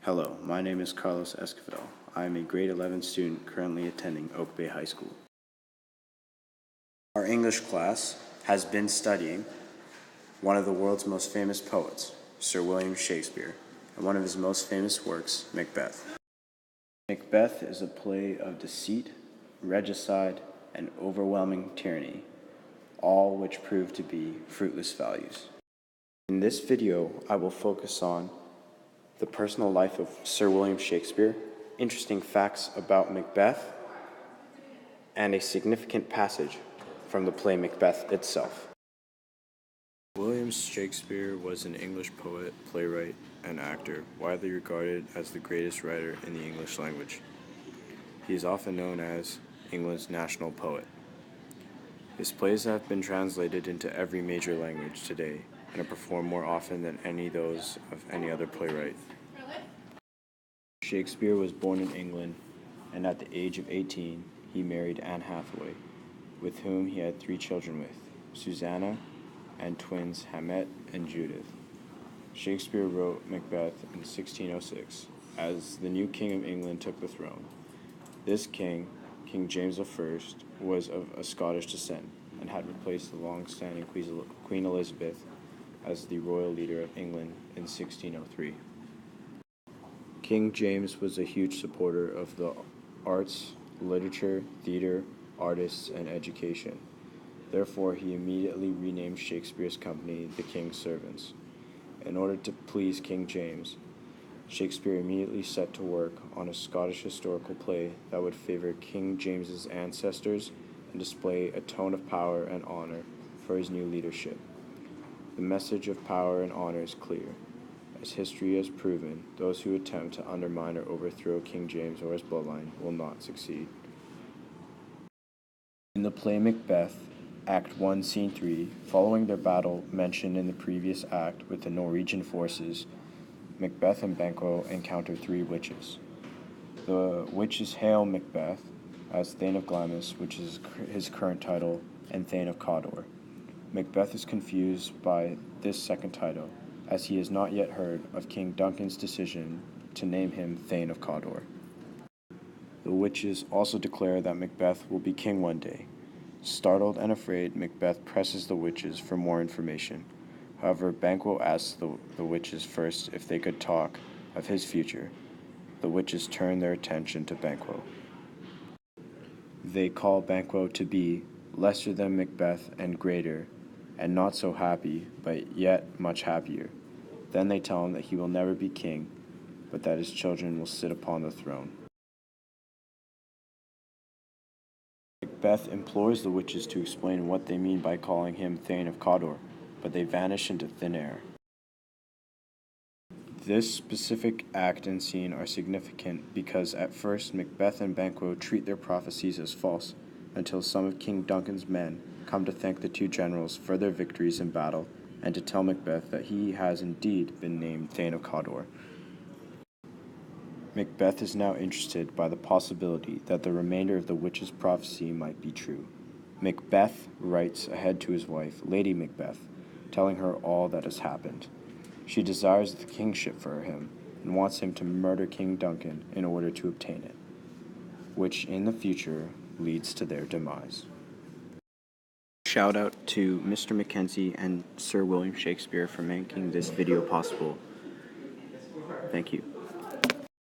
Hello, my name is Carlos Esquivel. I am a grade 11 student currently attending Oak Bay High School. Our English class has been studying one of the world's most famous poets, Sir William Shakespeare, and one of his most famous works, Macbeth. Macbeth is a play of deceit, regicide, and overwhelming tyranny, all which prove to be fruitless values. In this video, I will focus on the personal life of Sir William Shakespeare, interesting facts about Macbeth, and a significant passage from the play Macbeth itself. William Shakespeare was an English poet, playwright, and actor, widely regarded as the greatest writer in the English language. He is often known as England's national poet. His plays have been translated into every major language today and are performed more often than those of any other playwright. Shakespeare was born in England, and at the age of 18, he married Anne Hathaway, with whom he had 3 children Susanna, and twins Hamlet and Judith. Shakespeare wrote Macbeth in 1606, as the new King of England took the throne. This king, King James I, was of a Scottish descent and had replaced the long-standing Queen Elizabeth as the royal leader of England in 1603. King James was a huge supporter of the arts, literature, theater, artists, and education. Therefore, he immediately renamed Shakespeare's company the King's Servants. In order to please King James, Shakespeare immediately set to work on a Scottish historical play that would favor King James's ancestors and display a tone of power and honor for his new leadership. The message of power and honor is clear. As history has proven, those who attempt to undermine or overthrow King James or his bloodline will not succeed. In the play Macbeth, Act 1, Scene 3, following their battle mentioned in the previous act with the Norwegian forces, Macbeth and Banquo encounter 3 witches. The witches hail Macbeth as Thane of Glamis, which is his current title, and Thane of Cawdor. Macbeth is confused by this second title, as he has not yet heard of King Duncan's decision to name him Thane of Cawdor. The witches also declare that Macbeth will be king one day. Startled and afraid, Macbeth presses the witches for more information. However, Banquo asks the witches first if they could talk of his future. The witches turn their attention to Banquo. They call Banquo to be lesser than Macbeth and greater, and not so happy, but yet much happier. Then they tell him that he will never be king, but that his children will sit upon the throne. Macbeth implores the witches to explain what they mean by calling him Thane of Cawdor, but they vanish into thin air. This specific act and scene are significant because at first Macbeth and Banquo treat their prophecies as false, until some of King Duncan's men come to thank the 2 generals for their victories in battle and to tell Macbeth that he has indeed been named Thane of Cawdor. Macbeth is now interested by the possibility that the remainder of the witch's prophecy might be true. Macbeth writes ahead to his wife, Lady Macbeth, telling her all that has happened. She desires the kingship for him and wants him to murder King Duncan in order to obtain it, which in the future leads to their demise. Shout out to Mr. Mackenzie and Sir William Shakespeare for making this video possible. Thank you.